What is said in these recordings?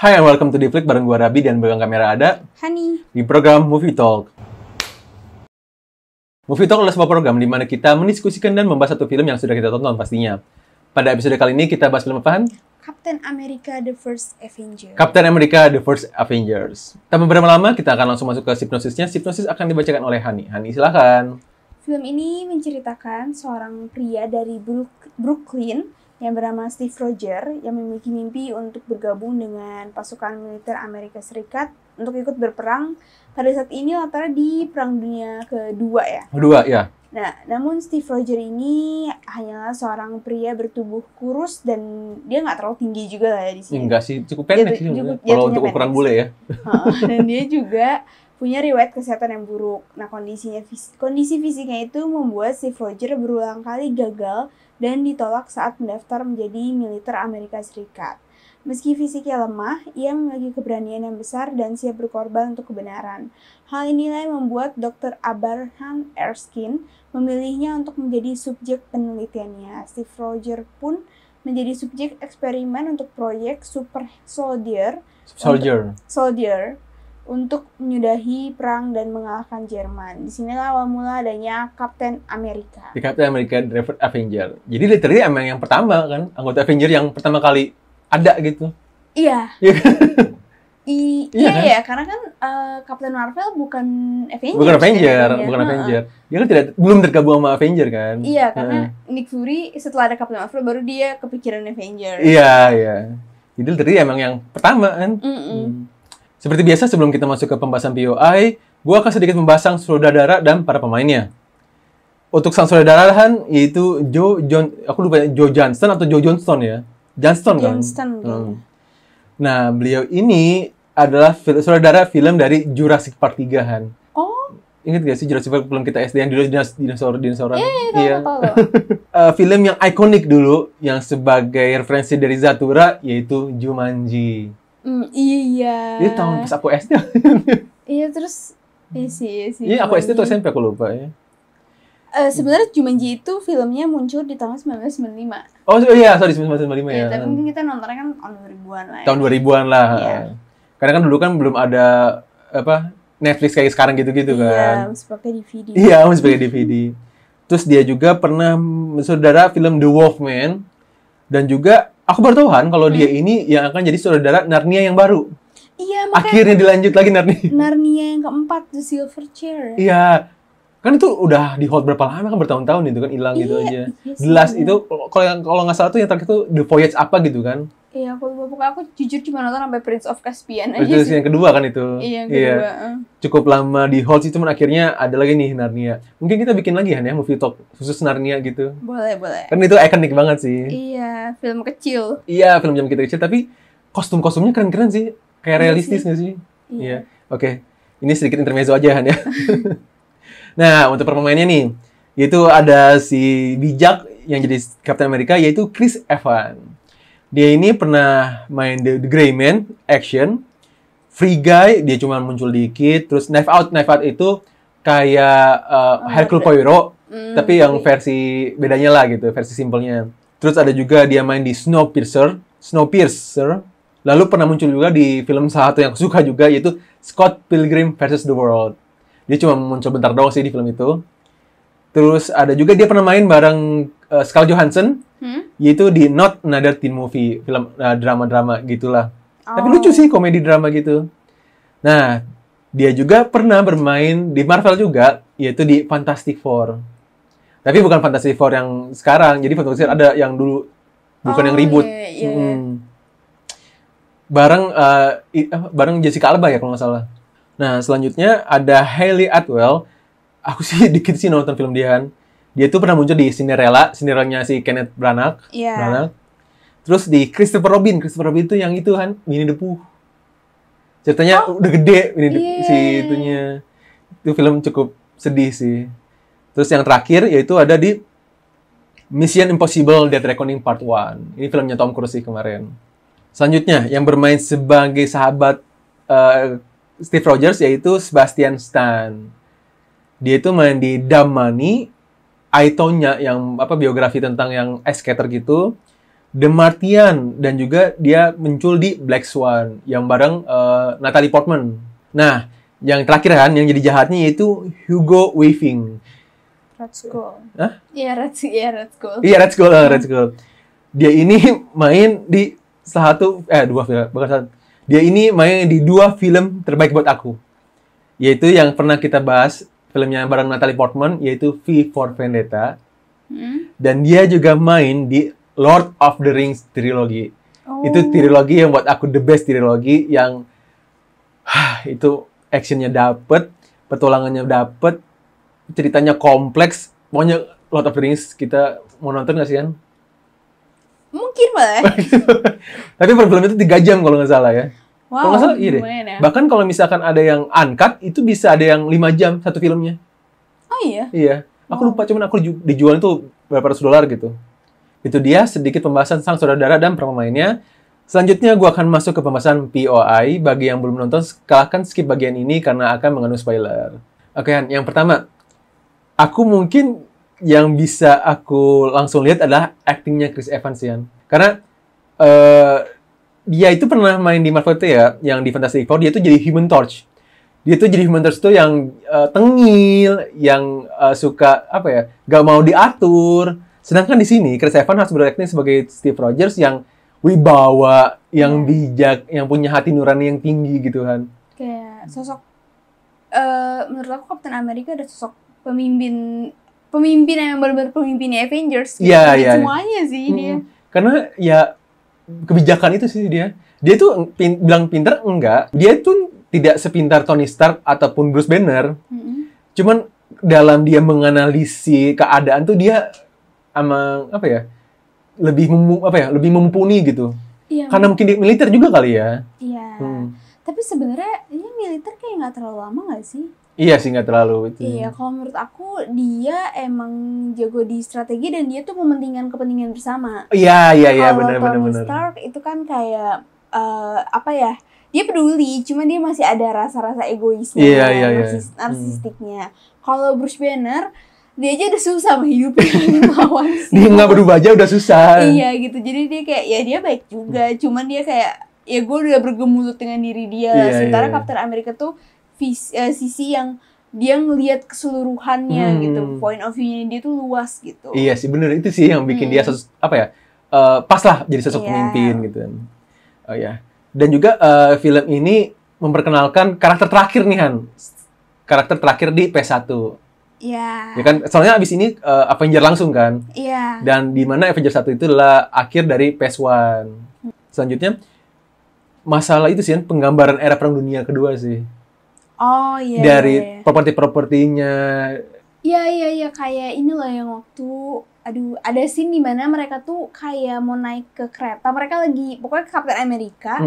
Hai and welcome to The Flick bareng gua Rabi dan belakang kamera ada Hani. di program Movie Talk. Movie Talk adalah sebuah program di mana kita mendiskusikan dan membahas satu film yang sudah kita tonton pastinya. Pada episode kali ini kita bahas film apaan? Captain America The First Avenger. Captain America The First Avengers. Tanpa berlama-lama kita akan langsung masuk ke sinopsisnya. Sinopsis akan dibacakan oleh Hani. Hani silakan. Film ini menceritakan seorang pria dari Brooklyn yang bernama Steve Rogers yang memiliki mimpi untuk bergabung dengan pasukan militer Amerika Serikat untuk ikut berperang. Pada saat ini latarnya di Perang Dunia Kedua ya. Kedua ya. Nah, namun Steve Rogers ini hanyalah seorang pria bertubuh kurus dan dia nggak terlalu tinggi juga lah ya di sini. Enggak sih, cukup pendek sih. Kalau untuk ukuran bule ya. Dan dia juga punya riwayat kesehatan yang buruk. Nah, kondisi fisiknya itu membuat Steve Rogers berulang kali gagal dan ditolak saat mendaftar menjadi militer Amerika Serikat. Meski fisiknya lemah, ia memiliki keberanian yang besar dan siap berkorban untuk kebenaran. Hal inilah yang membuat Dr. Abraham Erskine memilihnya untuk menjadi subjek penelitiannya. Steve Rogers pun menjadi subjek eksperimen untuk proyek Super Soldier untuk menyudahi perang dan mengalahkan Jerman. Di sinilah awal mula adanya Captain America. Di Captain America The First Avenger. Jadi literally emang yang pertama kan, anggota Avenger yang pertama kali ada gitu. Iya. Iya kan? Ya, karena kan Captain Marvel bukan Avenger. Bukan Avenger. Dia kan belum tergabung sama Avenger kan? Iya, karena Nick Fury setelah ada Captain Marvel baru dia kepikiran Avenger. Iya. Jadi literally emang yang pertama kan. Seperti biasa sebelum kita masuk ke pembahasan POI, gue akan sedikit membahas sang sutradara dan para pemainnya. Untuk sang sutradara kan yaitu Joe Johnston atau Joe Johnston ya. Johnston kan. Nah, beliau ini adalah sutradara film dari Jurassic Park 3 kan. Oh. Ingat gak sih Jurassic Park film kita SD yang dulu dinosaur-dinosauran? Iya. Film yang ikonik dulu yang sebagai referensi dari Zathura yaitu Jumanji. Iya. Itu tahun pas aku SD. Iya, terus sih. Iya, aku SD atau SMP aku lupa ya. Sebenarnya Jumanji itu filmnya muncul di tahun 1995. Oh iya, sorry 1995 ya. Tapi mungkin kita nontonnya kan tahun 2000-an lah ya. Tahun 2000-an lah. Iya. Karena kan dulu kan belum ada Netflix kayak sekarang gitu-gitu kan. Iya, masih pakai DVD. Iya, masih pakai DVD. Terus dia juga pernah mensutradara film The Wolfman dan juga aku baru tahu kan kalau dia ini yang akan jadi sutradara Narnia yang baru. Iya, makanya akhirnya dilanjut lagi Narnia yang keempat, The Silver Chair. Iya. Kan itu udah di hold berapa lama kan, bertahun-tahun itu kan hilang gitu aja. Iya, The Last itu kalau nggak salah tuh yang terakhir itu The Voyage apa gitu kan. Iya, aku jujur cuma nonton sampai Prince of Caspian aja Itu sih. yang kedua kan itu. Iya, yang kedua. Cukup lama di hold sih, cuman akhirnya ada lagi nih Narnia. Mungkin kita bikin lagi ya movie talk khusus Narnia gitu. Boleh. Kan itu ikonik banget sih. Iya, film kecil. Iya, film zaman kita kecil, tapi kostum-kostumnya keren-keren sih. Kayak realistis nggak sih? Iya. Oke. Ini sedikit intermezzo aja Han ya. Nah, untuk pemainnya nih, yaitu ada si bijak yang jadi Captain America, yaitu Chris Evans. Dia ini pernah main The Gray Man, Action, Free Guy, dia cuma muncul dikit, terus Knife Out itu kayak Hercule Poirot, tapi yang versi bedanya lah gitu, versi simpelnya. Terus ada juga dia main di Snowpiercer, lalu pernah muncul juga di film salah satu yang aku suka juga, yaitu Scott Pilgrim vs. The World. Dia cuma muncul bentar doang sih di film itu. Terus ada juga dia pernah main bareng Scarlett Johansson, yaitu di Not Another Teen Movie, film drama-drama gitulah. Tapi lucu sih, komedi drama gitu. Nah, dia juga pernah bermain di Marvel juga, yaitu di Fantastic Four. Tapi bukan Fantastic Four yang sekarang, jadi Fantastic Four ada yang dulu, bukan yang reboot. Iya. Bareng Jessica Alba ya kalau nggak salah. Nah, selanjutnya ada Hayley Atwell. Aku sih dikit sih nonton film dia kan. Dia tuh pernah muncul di Cinderella-nya si Kenneth Branagh. Iya. Terus di Christopher Robin itu yang itu kan, Winnie the Pooh. Ceritanya udah gede si itunya. Itu film cukup sedih sih. Terus yang terakhir yaitu ada di Mission Impossible Dead Reckoning Part 1. Ini filmnya Tom Cruise sih kemarin. Selanjutnya yang bermain sebagai sahabat Steve Rogers yaitu Sebastian Stan. Dia itu main di Dumb Money, I, Tonya yang biografi tentang yang ice skater gitu. The Martian, dan juga dia muncul di Black Swan yang bareng Natalie Portman. Nah, yang terakhir kan yang jadi jahatnya yaitu Hugo Weaving. Red Skull. Hah? Iya, Red Skull. Iya, Red Skull, Red Skull. Dia ini main di dua film, bukan satu. Dia ini main di 2 film terbaik buat aku. Yaitu yang pernah kita bahas, filmnya bareng Natalie Portman, yaitu V for Vendetta. Dan dia juga main di Lord of the Rings trilogy. Itu trilogi yang buat aku the best trilogi, yang itu actionnya dapet, petualangannya dapet, ceritanya kompleks. Pokoknya Lord of the Rings kita mau nonton nggak sih kan? Mungkin malah. Tapi per film itu 3 jam kalau nggak salah ya. Wow, Kalau nggak salah iya deh. ya. Bahkan kalau misalkan ada yang uncut, itu bisa ada yang 5 jam satu filmnya. Oh iya? Iya. Aku lupa, cuman aku dijual itu berapa ratus $, gitu. Itu dia sedikit pembahasan sang saudara dan pemainnya. Selanjutnya gue akan masuk ke pembahasan POI. Bagi yang belum nonton, silahkan skip bagian ini karena akan mengandung spoiler. Oke, Han, yang pertama. Aku mungkin yang bisa aku langsung lihat adalah actingnya Chris Evans, Yan. Karena dia itu pernah main di Marvel itu ya, yang di Fantastic Four, dia itu jadi Human Torch. Dia tuh jadi Human Torch itu yang tengil, yang suka apa ya, gak mau diatur. Sedangkan di sini Chris Evans harus berakting sebagai Steve Rogers yang wibawa, yang bijak, yang punya hati nurani yang tinggi gitu kan. Kayak sosok menurut aku Captain America ada sosok pemimpin yang benar-benar pemimpinnya Avengers. Iya, iya. Semuanya sih dia. Karena ya kebijakan itu sih dia. Dia tuh bilang pintar enggak. Dia tuh tidak sepintar Tony Stark ataupun Bruce Banner. Cuman dalam dia menganalisis keadaan tuh dia emang apa ya? Lebih mumpuni gitu. Iya. Karena mungkin di militer juga kali ya. Iya. Tapi sebenarnya ini militer kayak nggak terlalu lama nggak sih? Iya sih, nggak terlalu itu. Iya, kalau menurut aku dia emang jago di strategi dan dia tuh mementingkan kepentingan bersama. Iya benar. Kalau Tony Stark itu kan kayak apa ya? Dia peduli, cuma dia masih ada rasa-rasa egoisnya, narsistiknya. Kalau Bruce Banner, dia aja udah susah sama hidupnya lawan sih. Dia nggak berubah aja udah susah. Iya gitu, jadi dia kayak ya dia baik juga, cuman dia kayak ya gue udah bergemulut dengan diri dia. Sementara Captain America tuh sisi yang dia ngelihat keseluruhannya gitu, point of view-nya dia tuh luas gitu. Iya sih, bener, itu sih yang bikin dia pas lah jadi sosok pemimpin gitu kan. Oh ya. Dan juga film ini memperkenalkan karakter terakhir nih Han. Karakter terakhir di PS1. Iya. Ya kan, soalnya abis ini Avenger langsung kan. Iya. Dan di mana Avenger 1 itu adalah akhir dari PS1. Selanjutnya masalah itu sih kan, penggambaran era Perang Dunia Kedua sih. Oh iya. Dari properti-propertinya. Iya, kayak ini loh yang waktu ada scene di mana mereka tuh kayak mau naik ke kereta. Mereka lagi, pokoknya Captain America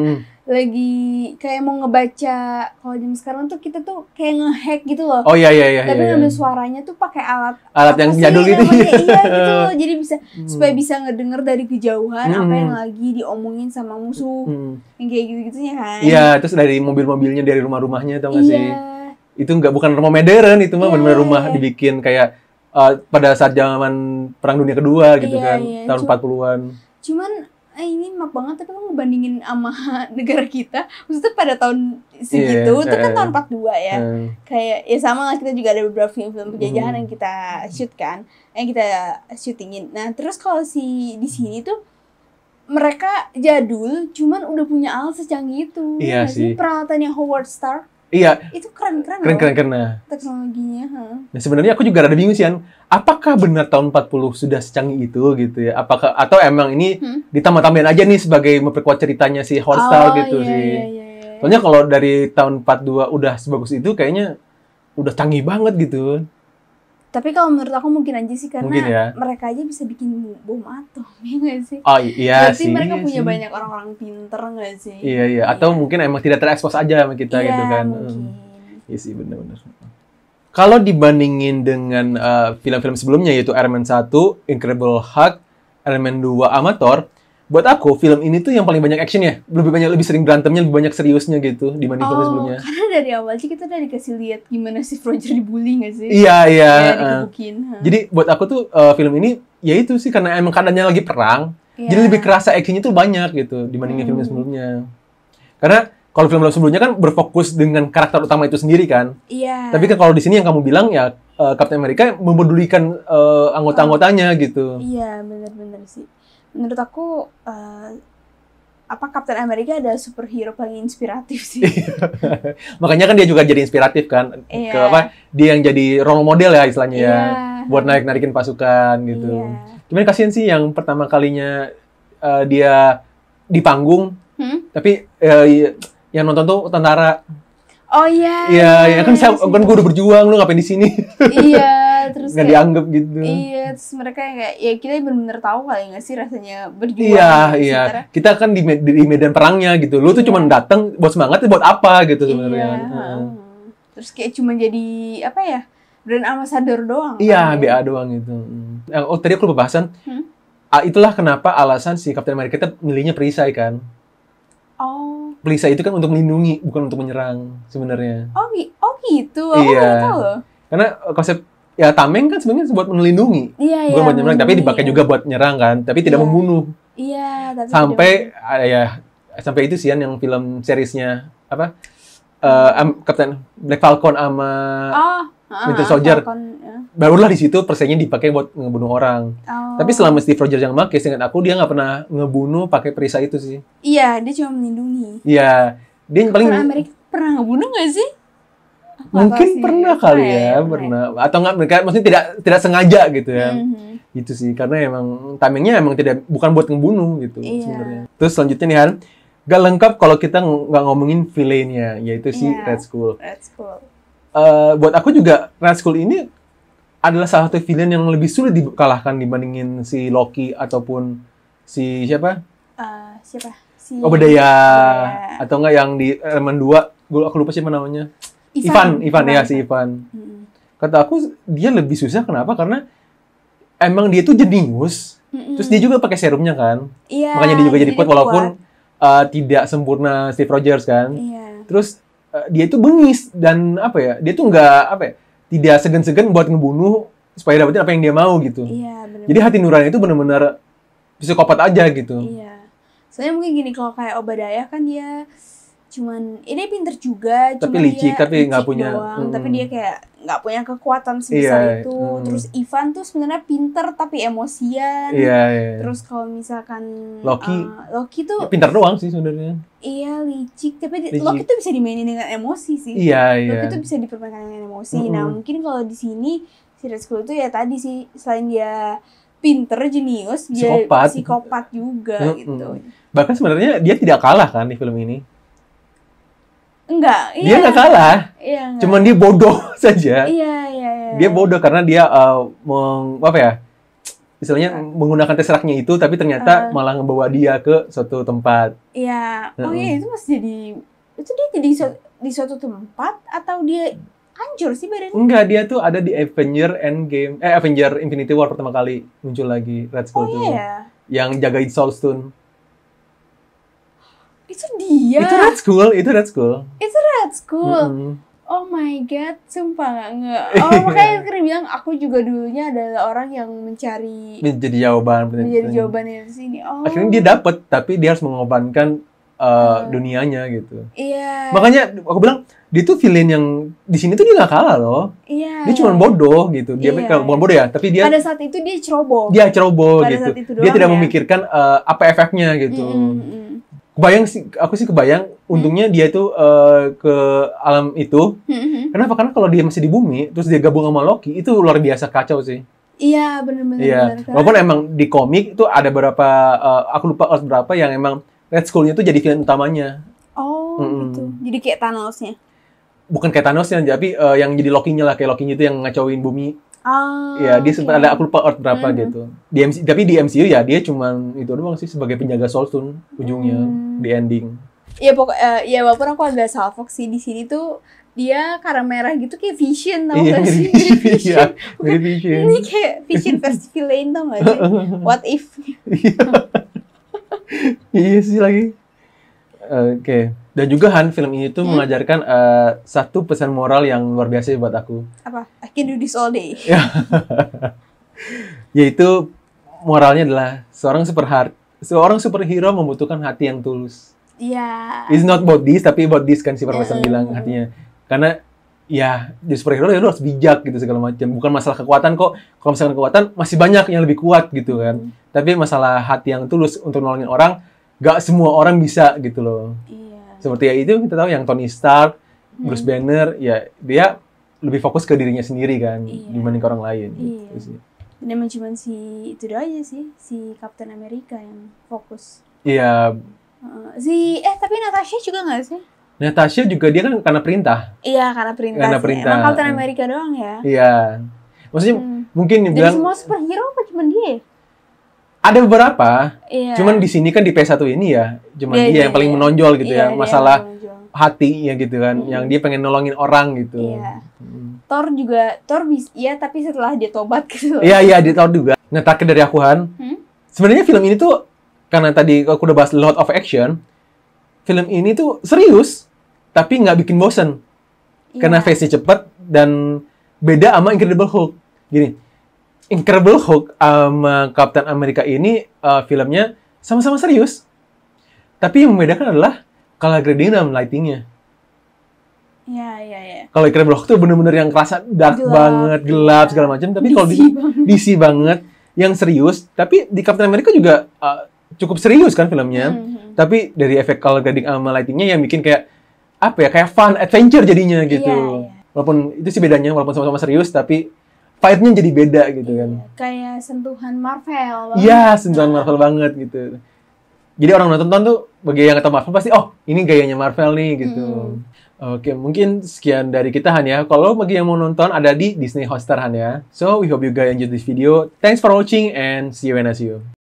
lagi kayak mau ngebaca. Kalau jam sekarang tuh kita tuh kayak ngehack gitu loh. Oh iya. Tapi ngambil suaranya tuh pakai alat yang jadul gitu. Iya gitu. Jadi bisa supaya bisa ngedenger dari kejauhan apa yang lagi diomongin sama musuh. Yang kayak gitu-gitunya kan. Iya, terus dari mobil-mobilnya, dari rumah-rumahnya, tau gak sih? Iya. Itu bukan rumah modern, itu mah benar-benar rumah dibikin kayak pada saat zaman Perang Dunia Kedua gitu kan, tahun 40-an. Cuman ini maaf banget, tapi lo ngebandingin sama negara kita, maksudnya pada tahun segitu, itu kan tahun 42 ya. Kayak ya sama lah, kita juga ada beberapa film-film penjajahan yang kita shoot kan, yang kita syutingin. Nah, terus kalau di sini tuh mereka jadul, cuman udah punya alat secanggih itu. Iya sih. Peralatannya Howard Stark. Iya. Itu keren-keren. Keren. Teknologinya. Nah, sebenarnya aku juga rada bingung sih, apakah benar tahun 40 sudah secanggih itu gitu ya? Apakah atau emang ini ditambah-tambahin aja nih sebagai memperkuat ceritanya si Howard Stark gitu sih. Iya. Soalnya kalau dari tahun 42 udah sebagus itu kayaknya udah canggih banget gitu. Tapi kalau menurut aku mungkin aja sih karena ya, mereka aja bisa bikin bom atom, ya nggak sih? Oh iya. Berarti sih. Mereka punya sih. banyak orang-orang pinter nggak sih? Iya. Atau mungkin emang tidak terekspos aja sama kita gitu kan. Mungkin. Iya sih, benar-benar. Kalau dibandingin dengan film-film sebelumnya yaitu Iron Man 1, Incredible Hulk, Iron Man 2, Amator, buat aku film ini tuh yang paling banyak actionnya, lebih sering berantemnya, lebih banyak seriusnya gitu dibanding film sebelumnya. Karena dari awal sih kita udah dikasih lihat gimana si Roger dibully nggak sih? Iya. Dikebukin. Jadi buat aku tuh film ini ya itu sih karena emang keadaannya lagi perang, Iya. Jadi lebih kerasa actionnya tuh banyak gitu dibandingin film sebelumnya. Karena kalau film sebelumnya kan berfokus dengan karakter utama itu sendiri kan. Iya. Tapi kan kalau di sini yang kamu bilang ya Captain America mempedulikan anggota-anggotanya gitu. Iya, bener-bener sih. Menurut aku Captain America ada superhero paling inspiratif sih. Makanya kan dia juga jadi inspiratif kan. Iya. Ke apa? Dia yang jadi role model ya istilahnya ya. Iya. Buat narik-narikin pasukan gitu. Iya. Cuman kasihan sih yang pertama kalinya dia di panggung, tapi yang nonton tuh tentara. Oh iya. Iya, kan gue udah berjuang, lu ngapain di sini? Iya, terus nggak kayak dianggap gitu. Iya, terus mereka kayak ya kita benar-benar tahu kali nggak sih rasanya berjuang. Iya. Kita kan di medan perangnya gitu. Lu tuh cuma datang buat semangat, buat apa gitu sebenarnya. Iya. Terus kayak cuma jadi apa ya? Brand ambassador doang. Iya, kan, BA doang gitu. Oh, tadi aku lupa bahasan. Itulah kenapa alasan si Captain America kita milihnya perisai kan. Oh. Perisai itu kan untuk melindungi, bukan untuk menyerang sebenarnya. Oh gitu. Aku baru tahu loh. Karena konsep ya tameng kan sebenarnya buat melindungi. Iya, bukan buat menyerang, tapi dipakai juga buat nyerang kan, tapi tidak membunuh. Iya, tapi sampai itu sih yang film seriesnya apa? Captain Black Falcon sama Winter Soldier. Barulah di situ persenya dipakai buat ngebunuh orang. Tapi selama Steve Rogers yang pakai, seingat aku dia nggak pernah ngebunuh pakai perisai itu sih. Iya, dia cuma melindungi. Iya, dia yang paling. Amerika pernah ngebunuh nggak sih? Mungkin pernah kali ya, pernah. Atau nggak, mereka maksudnya tidak sengaja gitu ya. Gitu sih, karena emang timingnya emang bukan buat ngebunuh gitu sebenarnya. Terus selanjutnya nih Han, gak lengkap kalau kita nggak ngomongin villainnya, yaitu si Red Skull. Buat aku juga Red Skull ini adalah salah satu villain yang lebih sulit dikalahkan dibandingin si Loki ataupun si siapa? Si Obadiah. Atau enggak yang di Elemen 2, aku lupa siapa namanya. Ivan. Kata aku dia lebih susah, kenapa? Karena emang dia tuh jenius. Terus dia juga pakai serumnya kan. Iya, makanya dia juga jadi kuat walaupun tidak sempurna Steve Rogers kan. Terus dia itu bengis dan apa ya? Dia tuh tidak segan-segan buat ngebunuh supaya dapetin apa yang dia mau gitu. Jadi hati nurani itu benar-benar psikopat aja gitu. Iya. Soalnya mungkin gini, kalau kayak Obadiah kan dia cuman ini pinter juga, tapi cuma licik, dia tapi nggak punya doang, tapi dia kayak nggak punya kekuatan sebesar itu. Terus Ivan tuh sebenarnya pinter tapi emosian. Terus kalau misalkan Loki tuh pinter doang sih sebenarnya. Iya, licik, tapi Loki tuh bisa dimainin dengan emosi sih. Loki tuh bisa dipermainkan dengan emosi. Nah, mungkin kalau di sini si Red Skull itu ya tadi sih, selain dia pinter, jenius, dia psikopat juga gitu. Bahkan sebenarnya dia tidak kalah kan di film ini. Enggak, dia nggak kalah. Iya, cuman dia bodoh saja. Iya. Dia bodoh karena dia istilahnya menggunakan Tesseractnya itu, tapi ternyata malah ngebawa dia ke suatu tempat. Iya. Itu masih dia jadi di suatu tempat atau dia hancur sih badannya? Enggak, dia tuh ada di Avenger Endgame, Avenger Infinity War pertama kali muncul lagi Red Skull tuh. Iya. Yang jagain Soul Stone. Itu dia. Itu Red Skull. Oh my god, sumpah nggak. Makanya kira bilang aku juga dulunya adalah orang yang mencari jawabannya di sini. Akhirnya dia dapet, tapi dia harus mengorbankan dunianya gitu. Iya. Makanya aku bilang dia tuh villain yang di sini tuh dia nggak kalah loh. Iya. Dia cuma bodoh gitu. Dia bukan bodoh ya, tapi dia pada saat itu dia ceroboh. Gitu. Dia tidak memikirkan apa efeknya gitu. Aku sih kebayang untungnya dia itu ke alam itu. Kenapa? Karena kalau dia masih di bumi terus dia gabung sama Loki, itu luar biasa kacau sih. Iya, benar-benar. Iya. Walaupun emang di komik itu ada beberapa aku lupa Earth berapa yang emang Red Skull-nya itu jadi villain utamanya. Oh, gitu. Jadi kayak Thanos-nya. Bukan kayak Thanos-nya, tapi yang jadi Loki-nya lah, kayak Loki-nya itu yang ngacauin bumi. Ya, dia sempat ada, aku lupa Earth berapa gitu. Tapi di MCU ya dia cuman itu doang sih sebagai penjaga Soul Stone ujungnya di ending. Iya ya walaupun aku agak salfok sih di sini tuh dia karena merah gitu kayak Vision, tau gak sih? Mirip Vision. Ini kayak Vision versi villain, tau gak sih? What if? Iya sih lagi. Oke. Dan juga Han, film ini tuh mengajarkan satu pesan moral yang luar biasa buat aku. Apa? I can do this all day. Yaitu moralnya adalah seorang seorang superhero membutuhkan hati yang tulus. Iya. It's not about this, tapi about this kan si Profesor bilang hatinya. Karena ya jadi superhero ya lu harus bijak gitu segala macam. Bukan masalah kekuatan kok. Kalau misalkan kekuatan masih banyak yang lebih kuat gitu kan. Tapi masalah hati yang tulus untuk nolongin orang, gak semua orang bisa gitu loh. Iya. Seperti ya itu kita tahu yang Tony Stark, Bruce Banner, ya dia lebih fokus ke dirinya sendiri kan dibanding ke orang lain. Iya. Gitu sih. Dan emang cuma itu doang aja sih, si Captain America yang fokus. Iya. Tapi Natasha juga nggak sih? Natasha juga dia kan karena perintah. Iya, karena perintah. Karena sih. perintah. Emang Captain America doang ya? Iya. Maksudnya mungkin Jadi dibilang semua superhero apa cuma dia? ada beberapa. Iya. Cuman di sini kan di PS1 ini ya, cuman Iya, dia yang paling menonjol gitu Iya, ya. dia Masalah yang menonjol. hati ya gitu kan, yang dia pengen nolongin orang gitu. Iya. Thor bisa, ya tapi setelah dia tobat gitu. Iya, dia tahu juga. Nah, terakhir dari aku Han, sebenarnya film ini tuh karena tadi aku udah bahas lot of action, film ini tuh serius, tapi nggak bikin bosen. Iya. Karena pace-nya cepet dan beda sama Incredible Hulk. Gini, Incredible Hulk sama Captain America ini filmnya sama-sama serius. Tapi yang membedakan adalah color grading dan lighting-nya. Iya. Kalau Incredible Hulk tuh bener-bener yang kerasa dark banget, gelap segala macam. Tapi kalau di DC banget, yang serius. Tapi di Captain America juga cukup serius kan filmnya. Tapi dari efek color grading sama lighting-nya yang bikin kayak apa ya, kayak fun adventure jadinya gitu. Iya. Walaupun itu sih bedanya, walaupun sama-sama serius, tapi fight-nya jadi beda gitu kan. Kayak sentuhan Marvel banget. Iya, sentuhan Marvel banget gitu. Jadi orang nonton tuh bagi yang nggak tahu Marvel pasti, oh ini gayanya Marvel nih gitu. Oke, mungkin sekian dari kita Han ya. Kalau bagi yang mau nonton ada di Disney Hotstar Han ya. So we hope you guys enjoy this video. Thanks for watching and see you when I see you.